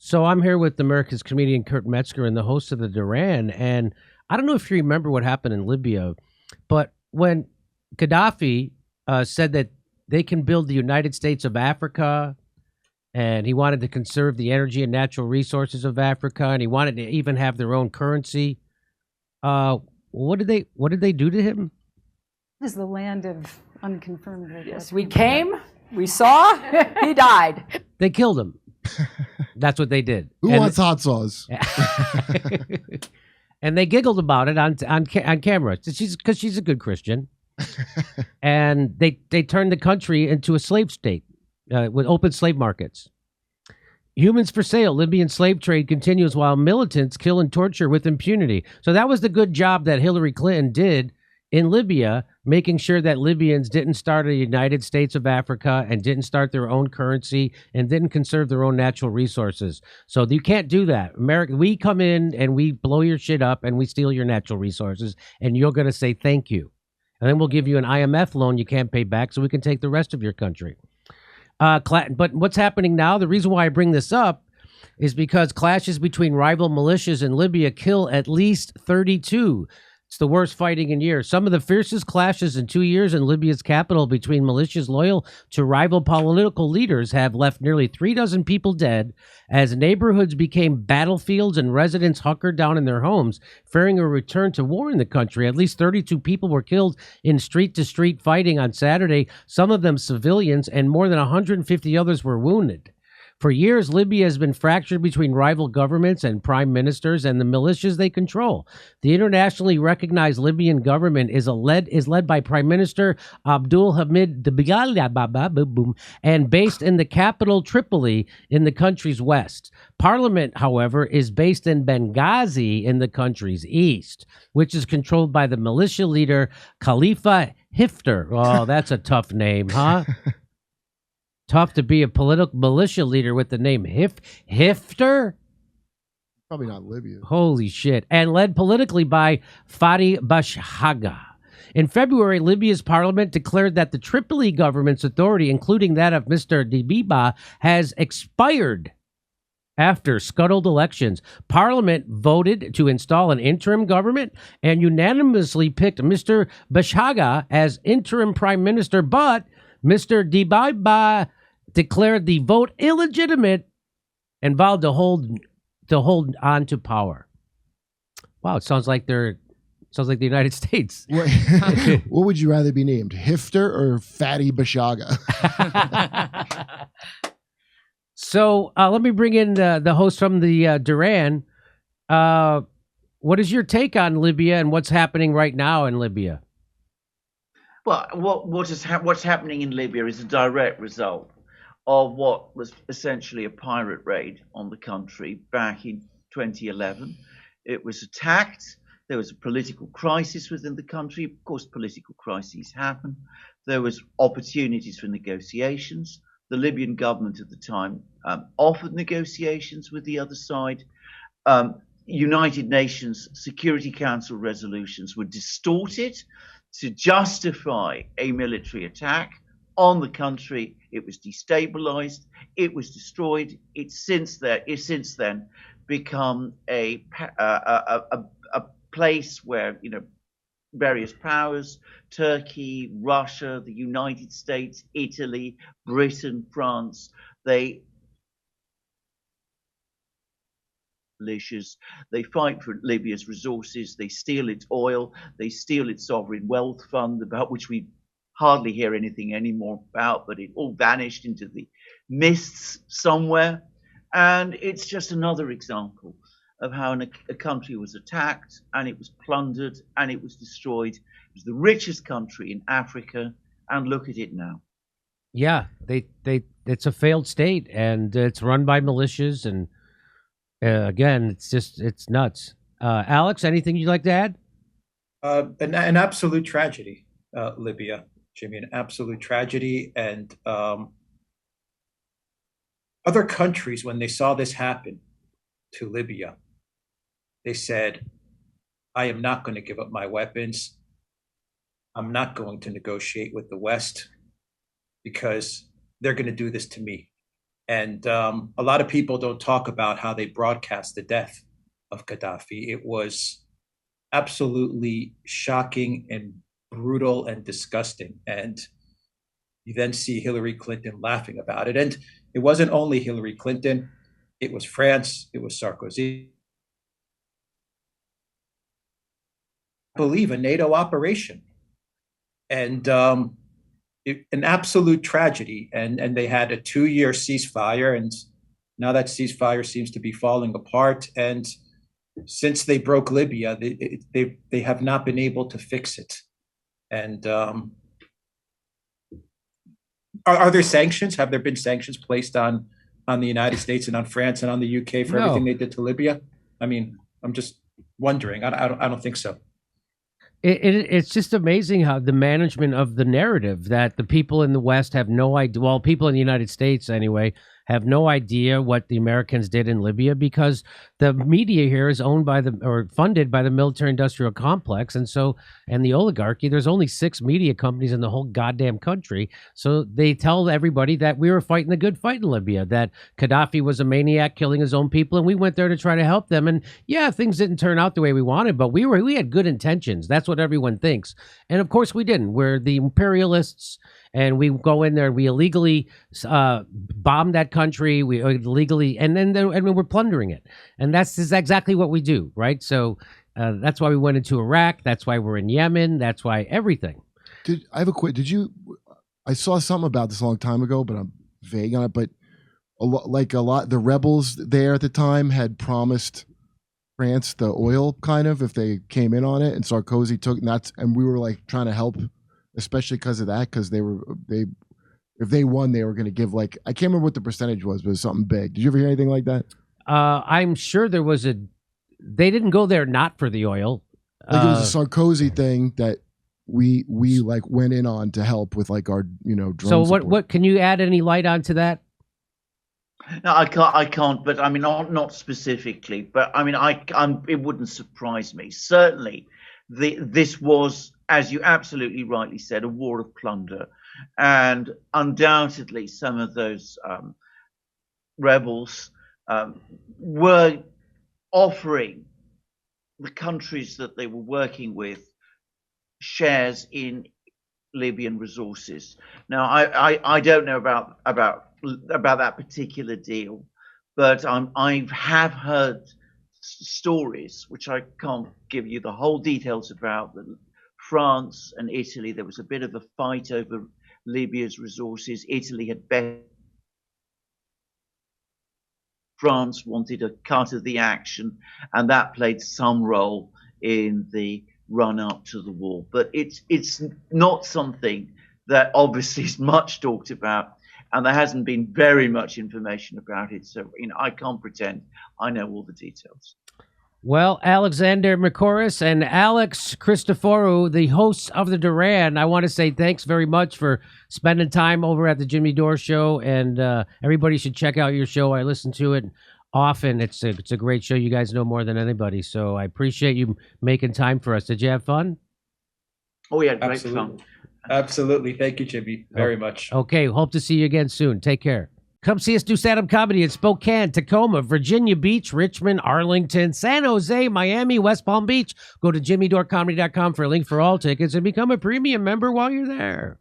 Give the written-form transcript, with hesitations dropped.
So I'm here with America's comedian Kurt Metzger and the host of the Duran. And I don't know if you remember what happened in Libya, but when Gaddafi said that they can build the United States of Africa, and he wanted to conserve the energy and natural resources of Africa, and he wanted to even have their own currency. What did they do to him? This is the land of unconfirmed. Yes, we came, we saw, he died. They killed him. That's what they did. Who wants hot sauce? And they giggled about it on camera. Because she's a good Christian. And they turned the country into a slave state with open slave markets. Humans for sale. Libyan slave trade continues while militants kill and torture with impunity. So that was the good job that Hillary Clinton did in Libya, making sure that Libyans didn't start a United States of Africa and didn't start their own currency and didn't conserve their own natural resources. So you can't do that. America, we come in and we blow your shit up and we steal your natural resources, and you're going to say thank you. And then we'll give you an IMF loan you can't pay back so we can take the rest of your country. But what's happening now, the reason why I bring this up is because clashes between rival militias in Libya kill at least 32. It's the worst fighting in years. Some of the fiercest clashes in 2 years in Libya's capital between militias loyal to rival political leaders have left nearly 36 people dead as neighborhoods became battlefields and residents hunkered down in their homes, fearing a return to war in the country. At least 32 people were killed in street-to-street fighting on Saturday, some of them civilians, and more than 150 others were wounded. For years, Libya has been fractured between rival governments and prime ministers and the militias they control. The internationally recognized Libyan government is led by Prime Minister Abdul Hamid Dbeibeh and based in the capital Tripoli in the country's west. Parliament, however, is based in Benghazi in the country's east, which is controlled by the militia leader Khalifa Hifter. Oh, that's a tough name, huh? Tough to be a political militia leader with the name Hifter? Probably not Libya. Holy shit. And led politically by Fadi Bashagha. In February, Libya's parliament declared that the Tripoli government's authority, including that of Mr. Dbeibeh, has expired after scuttled elections. Parliament voted to install an interim government and unanimously picked Mr. Bashagha as interim prime minister, but Mr. Dbeibeh declared the vote illegitimate and vowed to hold on to power. Wow, it sounds like the United States. What would you rather be named, Hifter or Fatty Bashagha? So let me bring in the host from the Duran. What is your take on Libya and what's happening right now in Libya? Well, what's happening in Libya is a direct result of what was essentially a pirate raid on the country back in 2011. It was attacked. There was a political crisis within the country. Of course, political crises happen. There was opportunities for negotiations. The Libyan government at the time offered negotiations with the other side. United Nations Security Council resolutions were distorted to justify a military attack on the country. It was destabilized. It was destroyed. It's since then become a place where various powers, Turkey, Russia, the United States, Italy, Britain, France, militias. They fight for Libya's resources. They steal its oil. They steal its sovereign wealth fund, about which we hardly hear anything anymore about, but it all vanished into the mists somewhere. And it's just another example of how a country was attacked and it was plundered and it was destroyed. It was the richest country in Africa, and look at it now. Yeah, it's a failed state, and it's run by militias, and again, it's nuts. Alex, anything you'd like to add? An absolute tragedy, Libya, Jimmy, an absolute tragedy. And other countries, when they saw this happen to Libya, they said, I am not going to give up my weapons. I'm not going to negotiate with the West because they're going to do this to me. And a lot of people don't talk about how they broadcast the death of Gaddafi. It was absolutely shocking and brutal and disgusting. And you then see Hillary Clinton laughing about it. And it wasn't only Hillary Clinton, it was France, it was Sarkozy. I believe a NATO operation. And an absolute tragedy. And they had a 2-year ceasefire. And now that ceasefire seems to be falling apart. And since they broke Libya, they have not been able to fix it. And are there sanctions? Have there been sanctions placed on the United States and on France and on the UK for everything they did to Libya? I mean, I'm just wondering. I don't think so. It's just amazing how the management of the narrative that the people in the West have no idea. Well, people in the United States, anyway, have no idea what the Americans did in Libya because the media here is owned by or funded by the military-industrial complex, and the oligarchy. There's only 6 media companies in the whole goddamn country, so they tell everybody that we were fighting a good fight in Libya, that Gaddafi was a maniac killing his own people, and we went there to try to help them. And yeah, things didn't turn out the way we wanted, but we had good intentions. That's what everyone thinks, and of course we didn't. We're the imperialists. And we go in there, we illegally bomb that country, we illegally, and we're plundering it. And that's exactly what we do, right? So that's why we went into Iraq. That's why we're in Yemen. That's why everything. I saw something about this a long time ago, but I'm vague on it. But the rebels there at the time had promised France the oil, kind of, if they came in on it. And Sarkozy took, and we were like trying to help, especially because of that, because if they won, they were going to give I can't remember what the percentage was, but it was something big. Did you ever hear anything like that? I'm sure there was they didn't go there not for the oil. It was a Sarkozy thing that we went in on to help with our drone So support. what can you add any light onto that? No, I can't. But I mean, not specifically. But I mean, it wouldn't surprise me. Certainly, this was, as you absolutely rightly said, a war of plunder, and undoubtedly some of those rebels were offering the countries that they were working with shares in Libyan resources. Now, I don't know about that particular deal, but I have heard stories, which I can't give you the whole details about, that France and Italy, there was a bit of a fight over Libya's resources. Italy had bet. France wanted a cut of the action, and that played some role in the run up to the war. But it's not something that obviously is much talked about, and there hasn't been very much information about it. So I can't pretend I know all the details. Well, Alexander Mercouris and Alex Christoforou, the hosts of the Duran, I want to say thanks very much for spending time over at the Jimmy Dore Show, and everybody should check out your show. I listen to it often. It's a great show. You guys know more than anybody, so I appreciate you making time for us. Did you have fun? Oh, yeah, great fun. Absolutely. Thank you, Jimmy, very much. Okay, hope to see you again soon. Take care. Come see us do stand-up comedy in Spokane, Tacoma, Virginia Beach, Richmond, Arlington, San Jose, Miami, West Palm Beach. Go to jimmydorecomedy.com for a link for all tickets and become a premium member while you're there.